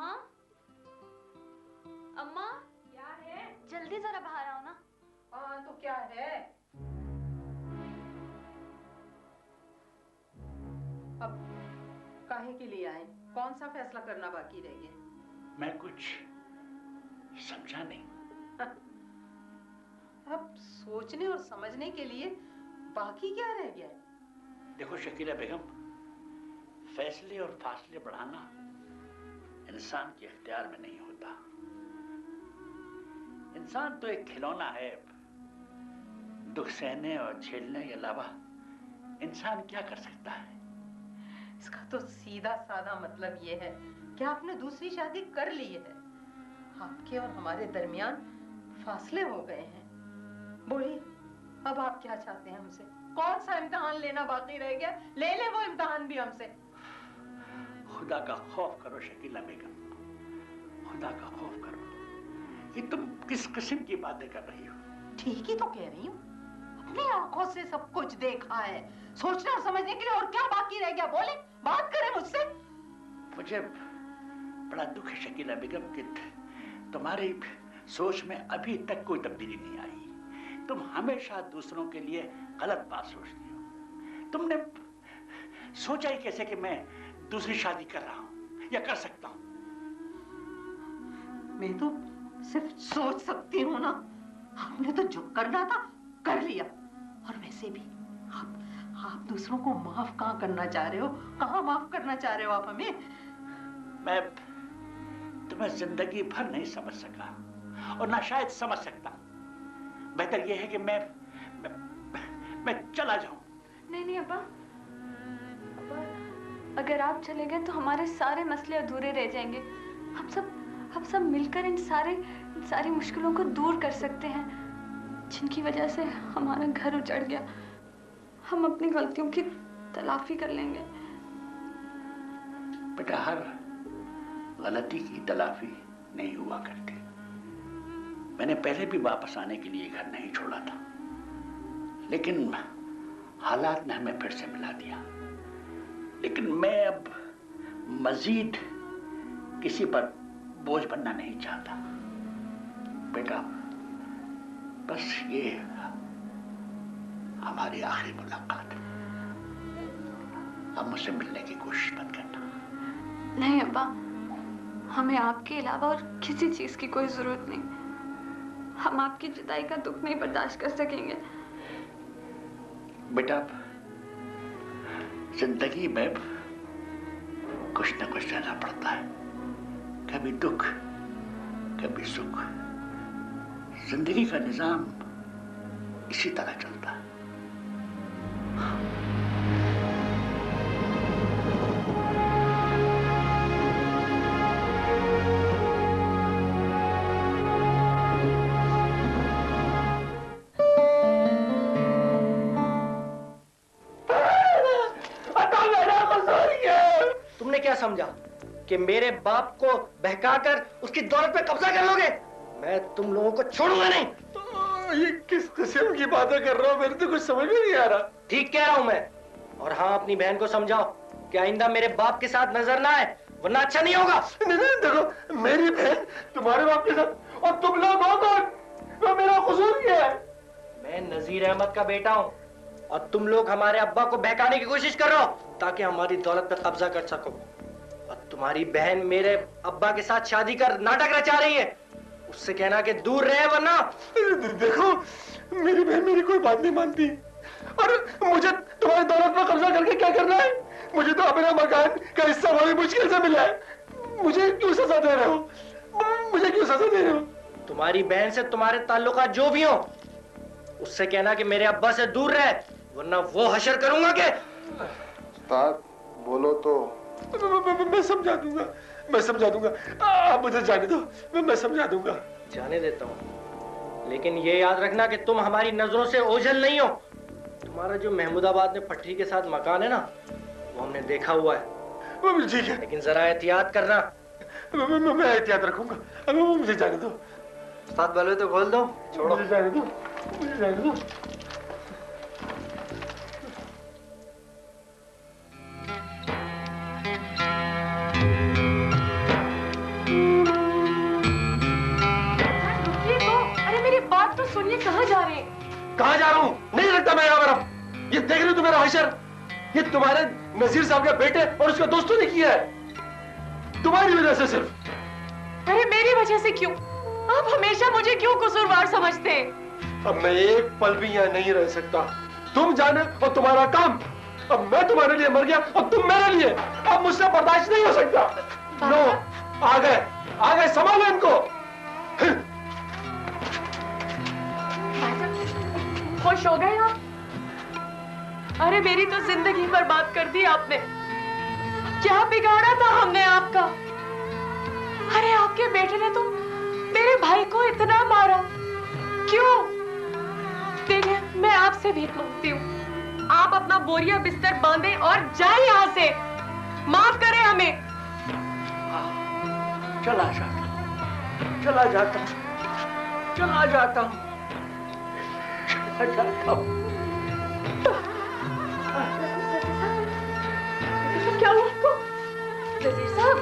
अम्मा, अम्मा क्या है? जल्दी जरा बाहर आओ ना। हाँ तो क्या है? अब काहे के लिए आए? कौन सा फैसला करना बाकी रह गया? मैं कुछ समझा नहीं। अब सोचने और समझने के लिए बाकी क्या रह गया? देखो शकीला बेगम, फैसले और फासले बढ़ाना इंसान के इख्तियार में नहीं होता। इंसान तो एक खिलौना है। दुख सहने और झेलने के अलावा इंसान क्या कर सकता है? इसका तो सीधा साधा मतलब ये है कि आपने दूसरी शादी कर ली है। आपके और हमारे दरमियान फासले हो गए हैं। बोलिए, अब आप क्या चाहते हैं हमसे? कौन सा इम्तिहान लेना बाकी रह गया? ले ले वो इम्तिहान भी हमसे। खुदा का खौफ करो शकीला बेगम, खुदा का खौफ करो। ये तुम किस किस्म की बातें कर रही हो? ठीक ही तो कह रही हूँ। अपनी आंखों से सब कुछ देखा है। सोचने और समझने के लिए और क्या बाकी रह गया? बोले, बात करें मुझसे। मुझे बड़ा दुख है शकीला बेगम कि तुम्हारी सोच में अभी तक कोई तब्दीली नहीं आई। तुम हमेशा दूसरों के लिए गलत बात सोचती हो। तुमने सोचा ही कैसे कि मैं दूसरी शादी कर रहा हूं या कर सकता हूं? मैं तो सिर्फ सोच सकती हूँ ना। आपने तो जो करना था कर लिया। और वैसे भी आप दूसरों को माफ कहाँ करना चाह रहे हो? कहाँ माफ करना चाह रहे हो आप हमें? मैं तुम्हें जिंदगी भर नहीं समझ सका और ना शायद समझ सकता। बेहतर यह है कि मैं चला जाऊं। नहीं नहीं अब्बा, अगर आप चले गए तो हमारे सारे मसले अधूरे रह जाएंगे। हम सब मिलकर इन सारी मुश्किलों को दूर कर सकते हैं जिनकी वजह से हमारा घर उजड़ गया। हम अपनी गलतियों की तलाफी कर लेंगे। बेटा, हर गलती की तलाफी नहीं हुआ करती। मैंने पहले भी वापस आने के लिए घर नहीं छोड़ा था, लेकिन हालात ने हमें फिर से मिला दिया। लेकिन मैं अब मजीद किसी पर बोझ बनना नहीं चाहता। बेटा, बस ये हमारी आखिरी मुलाकात है। अब मुझसे मिलने की कोशिश मत करना। नहीं अब्बा, हमें आपके अलावा और किसी चीज की कोई जरूरत नहीं। हम आपकी जुदाई का दुख नहीं बर्दाश्त कर सकेंगे। बेटा, जिंदगी में कुछ न कुछ रहना पड़ता है। कभी दुख, कभी सुख। जिंदगी का निजाम इसी तरह चलता है। तुमने क्या समझा कि मेरे बाप को बहकाकर उसकी दौलत पे कब्जा कर लोगे? मैं तुम लोगों को छोड़ूंगा नहीं। तो ये किस किस्म की बातें कर रहा हूँ? मेरे तो कुछ समझ में नहीं आ रहा। ठीक कह रहा हूं मैं। और हाँ, अपनी बहन को समझाओ कि आइंदा मेरे बाप के साथ नजर ना आए, वरना अच्छा नहीं होगा। नहीं, देखो, मेरी बहन तुम्हारे बाप के साथ, और तुम लोग हो कौन? तो मेरा कसूर क्या है? मैं नजीर अहमद का बेटा हूँ और तुम लोग हमारे अब्बा को बहकाने की कोशिश कर रहे हो ताकि हमारी दौलत पे कब्जा कर सको। और तुम्हारी बहन मेरे अब्बा के साथ शादी कर नाटक रचा रही है। उससे कहना कि दूर रहे, वरना। देखो, मेरी बहन मेरी कोई बात नहीं मानती, और मुझे तुम्हारी दौलत पर कब्जा करके क्या करना है? मुझे तो अपना मकान का हिस्सा बड़ी मुश्किल से मिला है। मुझे क्यों सजा दे रहे हो? मुझे क्यों सजा दे रहे हो? तुम्हारी बहन से तुम्हारे ताल्लुकात जो भी हो, उससे कहना कि मेरे अब्बा से दूर रहे, वरना वो हशर करूंगा के। उस्ताद, बोलो तो। मैं समझा दूंगा, मैं समझा दूंगा। आप मुझे जाने दो, मैं समझा दूंगा। जाने देता हूँ, लेकिन ये याद रखना कि तुम हमारी नजरों से ओझल नहीं हो। तुम्हारा जो महमूदाबाद में पटरी के साथ मकान है ना, वो हमने देखा हुआ है। ठीक है, लेकिन जरा एहतियात करना। मैं एहतियात रखूंगा। मुझे जाने दो। उस्ताद बलवे तो खोल दो। छोड़ो, मुझे जाने दो, मुझे जाने दो। रुकिए तो, अरे मेरी बात तो सुनिए, कहाँ जा रहे हैं? कहाँ जा रहा हूँ? नहीं लगता मैं यहाँ पर अब। ये देख रही हो तुम्हारा हशर? ये तुम्हारे नजीर साहब के बेटे और उसके दोस्तों ने किया है, तुम्हारी वजह से सिर्फ। अरे मेरी वजह से क्यों? आप हमेशा मुझे क्यों कसूरवार समझते हैं? अब मैं एक पल भी यहाँ नहीं रह सकता। तुम जाने और तुम्हारा काम। अब मैं तुम्हारे लिए मर गया और तुम मेरे लिए। अब मुझसे बर्दाश्त नहीं हो सकता। नो, आ गए, संभालो इनको। खुश हो गए आप? अरे मेरी तो जिंदगी बर्बाद कर दी आपने। क्या बिगाड़ा था हमने आपका? अरे आपके बेटे ने तो मेरे भाई को इतना मारा, क्यों? देखिए, मैं आपसे भीख मांगती हूँ, आप अपना बोरिया बिस्तर बांधे और जाए यहाँ से। माफ करें हमें। चला जाता हूँ। क्या हुआ आपको? नजीर साहब,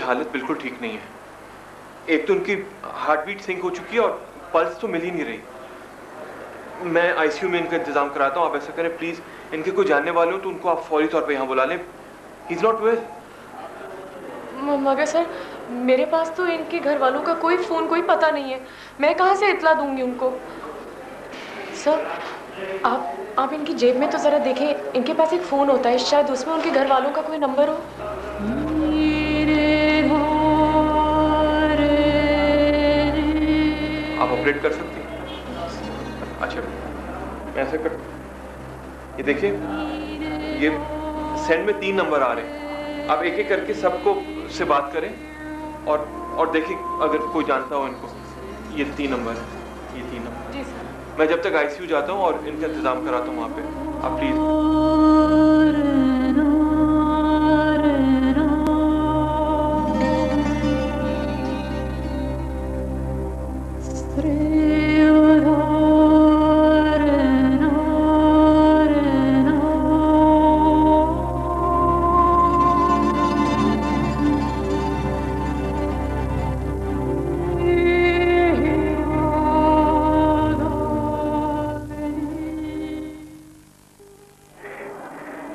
हालत बिल्कुल ठीक नहीं है। एक तो उनकी हार्ट बीट सिंक हो चुकी है और पल्स तो मिल ही नहीं रही। मैं आईसीयू में इनका इंतजाम कराता हूँ। आप ऐसा करें प्लीज, इनके कोई जानने वाले हो तो उनको आप फौरी तौर पे यहाँ बुला लें। He is not well. मगर सर, मेरे पास तो इनके घर वालों का कोई फोन, कोई पता नहीं है। मैं कहाँ से इतला दूंगी उनको? सर, आप इनकी जेब में तो जरा देखें, इनके पास एक फोन होता है, शायद उसमें उनके घर वालों का कोई नंबर हो। आप ऑपरेट कर सकती हैं? अच्छा, मैं ऐसा कर, ये देखिए, ये सेंड में 3 नंबर आ रहे हैं। आप एक एक करके सबको से बात करें और देखिए अगर कोई जानता हो इनको। ये 3 नंबर है, ये 3 नंबर। जी सर। मैं जब तक आईसीयू जाता हूँ और इनका इंतजाम कराता हूँ वहाँ पे, आप प्लीज।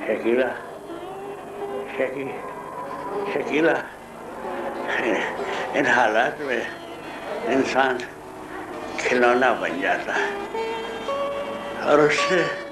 शकीला, शकीला, इन हालात में इंसान खिलौना बन जाता है और उससे